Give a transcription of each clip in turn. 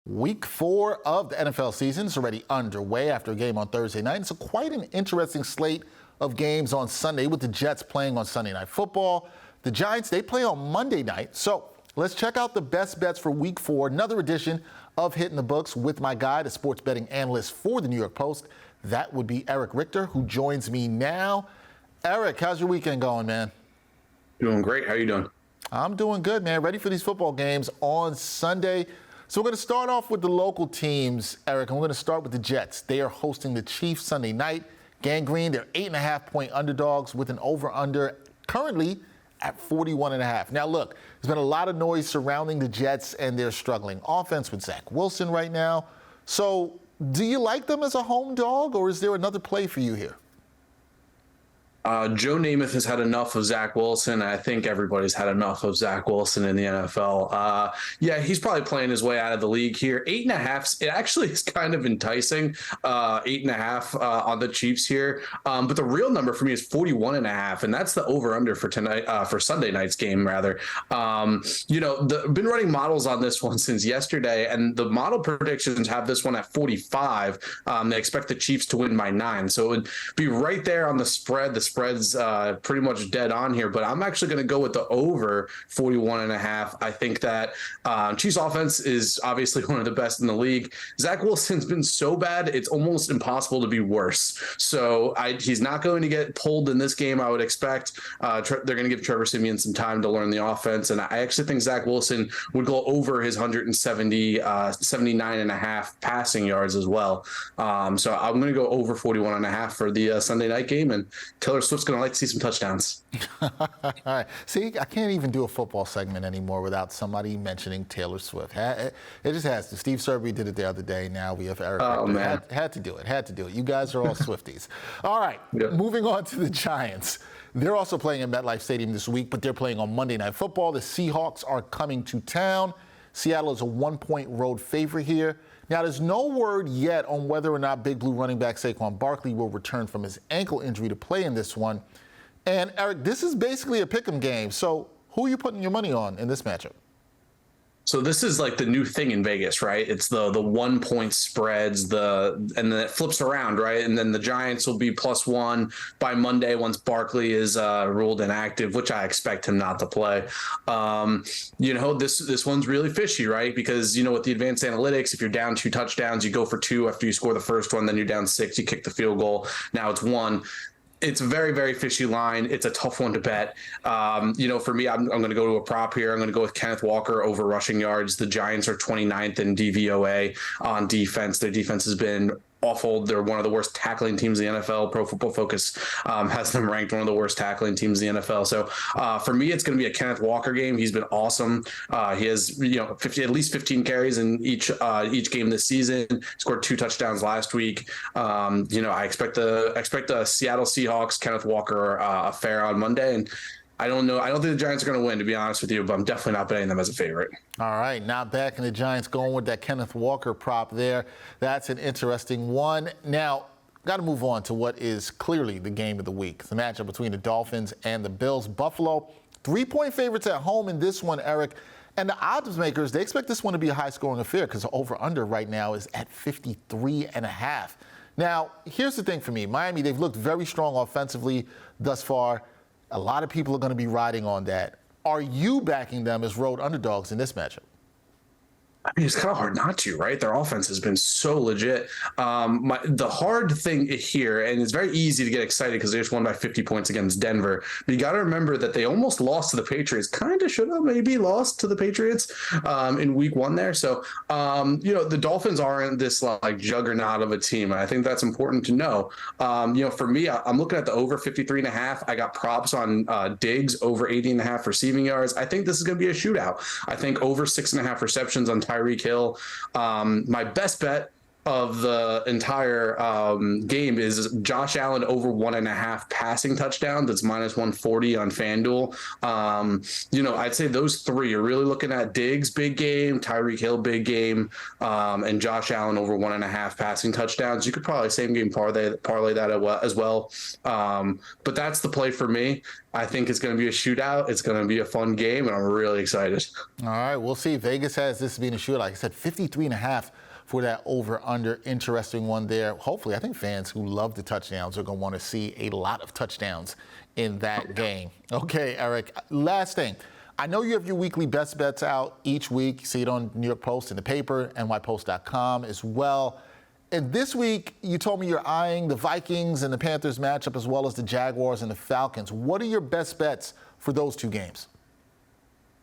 Week 4 of the NFL season is already underway after a game on Thursday night. It's quite an interesting slate of games on Sunday with the Jets playing on Sunday Night Football. The Giants, they play on Monday night. So let's check out the best bets for Week 4, another edition of Hitting the Books with my guy, the sports betting analyst for the New York Post. That would be Erich Richter, who joins me now. Erich, how's your weekend going, man? Doing great. How are you doing? I'm doing good, man. Ready for these football games on Sunday. So we're going to start off with the local teams, Erich, and we're going to start with the Jets. They are hosting the Chiefs Sunday night. Gangrene, they're 8.5-point underdogs with an over-under currently at 41.5. Now, look, there's been a lot of noise surrounding the Jets and their struggling offense with Zach Wilson right now. So do you like them as a home dog, or is there another play for you here? Joe Namath has had enough of Zach Wilson. I think everybody's had enough of Zach Wilson in the NFL. Yeah, he's probably playing his way out of the league here. 8.5, it actually is kind of enticing. 8.5 on the Chiefs here. But the real number for me is 41.5, and that's the over/under for tonight, for Sunday night's game, rather. Been running models on this one since yesterday, and the model predictions have this one at 45. They expect the Chiefs to win by 9, so it would be right there on the spread. The spread's pretty much dead on here, but I'm actually going to go with the over 41.5. I think that Chiefs offense is obviously one of the best in the league. Zach Wilson's been so bad, it's almost impossible to be worse. So he's not going to get pulled in this game, I would expect. They're going to give Trevor Siemian some time to learn the offense, and I actually think Zach Wilson would go over his 79.5 passing yards as well. So I'm going to go over 41.5 for the Sunday night game, and Taylor Swift's going to like to see some touchdowns. All right. See, I can't even do a football segment anymore without somebody mentioning Taylor Swift. It just has to. Steve Serby did it the other day. Now we have Erich. Oh, man. Had to do it. Had to do it. You guys are all Swifties. All right. Yep. Moving on to the Giants. They're also playing at MetLife Stadium this week, but they're playing on Monday Night Football. The Seahawks are coming to town. Seattle is a 1-point road favorite here. Now, there's no word yet on whether or not Big Blue running back Saquon Barkley will return from his ankle injury to play in this one. And, Erich, this is basically a pick'em game. So who are you putting your money on in this matchup? So this is like the new thing in Vegas, right? It's the 1-point spreads, and then it flips around, right? And then the Giants will be +1 by Monday once Barkley is ruled inactive, which I expect him not to play. This one's really fishy, right? Because with the advanced analytics, if you're down 2 touchdowns, you go for 2 after you score the first one, then you're down 6, you kick the field goal. Now it's 1. It's a very, very fishy line. It's a tough one to bet. For me, I'm going to go to a prop here. I'm going to go with Kenneth Walker over rushing yards. The Giants are 29th in DVOA on defense. Their defense has been awful. They're one of the worst tackling teams in the NFL. Pro Football Focus has them ranked one of the worst tackling teams in the NFL. So for me, it's going to be a Kenneth Walker game. He's been awesome. He has at least 15 carries in each game this season. Scored 2 touchdowns last week. I expect the Seattle Seahawks, Kenneth Walker affair on Monday, and I don't know. I don't think the Giants are going to win, to be honest with you, but I'm definitely not betting them as a favorite. All right, not backing the Giants, going with that Kenneth Walker prop there. That's an interesting one. Now, got to move on to what is clearly the game of the week, the matchup between the Dolphins and the Bills. Buffalo, 3-point favorites at home in this one, Erich. And the odds makers, they expect this one to be a high-scoring affair because the over-under right now is at 53.5. Now, here's the thing for me. Miami, they've looked very strong offensively thus far. A lot of people are going to be riding on that. Are you backing them as road underdogs in this matchup? I mean, it's kind of hard not to, right? Their offense has been so legit. The hard thing here, and it's very easy to get excited because they just won by 50 points against Denver, but you got to remember that they almost lost to the Patriots, kind of should have maybe lost to the Patriots in week 1 there. So, the Dolphins aren't this like juggernaut of a team. And I think that's important to know. For me, I'm looking at the over 53.5. I got props on Diggs over 80.5 receiving yards. I think this is going to be a shootout. I think over 6.5 receptions on Tyreek Hill. My best bet of the entire game is Josh Allen over 1.5 passing touchdowns. That's minus 140 on FanDuel. I'd say those three. You're really looking at Diggs, big game, Tyreek Hill, big game, and Josh Allen over 1.5 passing touchdowns. You could probably same game parlay that as well. But that's the play for me. I think it's going to be a shootout. It's going to be a fun game, and I'm really excited. All right, we'll see. Vegas has this being a shootout. Like I said, 53.5 for that over-under. Interesting one there. Hopefully, I think fans who love the touchdowns are going to want to see a lot of touchdowns in that game. Okay, Erich, last thing. I know you have your weekly best bets out each week. You see it on New York Post in the paper, nypost.com as well. And this week, you told me you're eyeing the Vikings and the Panthers matchup as well as the Jaguars and the Falcons. What are your best bets for those two games?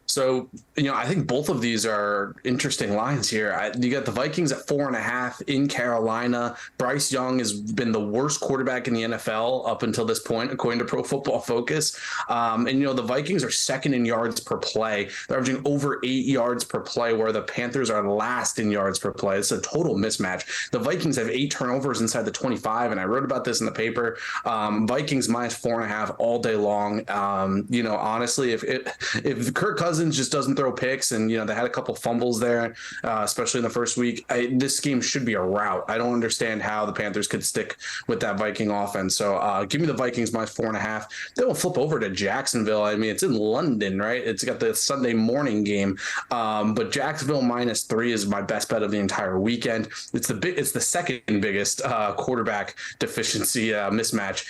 So, I think both of these are interesting lines here. You got the Vikings at 4.5 in Carolina. Bryce Young has been the worst quarterback in the NFL up until this point, according to Pro Football Focus. The Vikings are second in yards per play. They're averaging over 8 yards per play, where the Panthers are last in yards per play. It's a total mismatch. The Vikings have 8 turnovers inside the 25, and I wrote about this in the paper. Vikings minus 4.5 all day long. Honestly, if Kirk Cousins just doesn't throw picks, and they had a couple fumbles there, especially in the first week, this game should be a rout. I don't understand how the Panthers could stick with that Viking offense. So give me the Vikings minus 4.5. They will flip over to Jacksonville. I mean, it's in London, right? It's got the Sunday morning game, but Jacksonville minus 3 is my best bet of the entire weekend. It's the second biggest quarterback deficiency mismatch,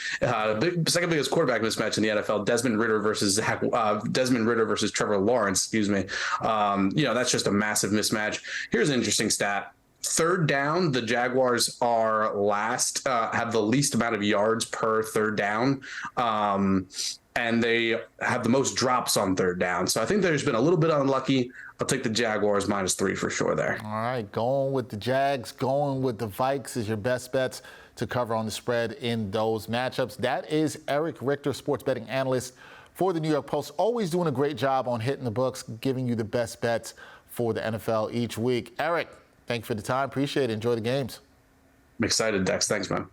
second biggest quarterback mismatch in the NFL. Desmond Ritter versus Trevor Lawrence. Excuse me. That's just a massive mismatch. Here's an interesting stat. Third down, the Jaguars are last, have the least amount of yards per third down. And they have the most drops on third down. So I think there's been a little bit unlucky. I'll take the Jaguars minus 3 for sure there. All right, going with the Jags, going with the Vikes is your best bets to cover on the spread in those matchups. That is Erich Richter, sports betting analyst for the New York Post. Always doing a great job on hitting the books, giving you the best bets for the NFL each week. Erich, thank you for the time. Appreciate it. Enjoy the games. I'm excited, Dex. Thanks, man.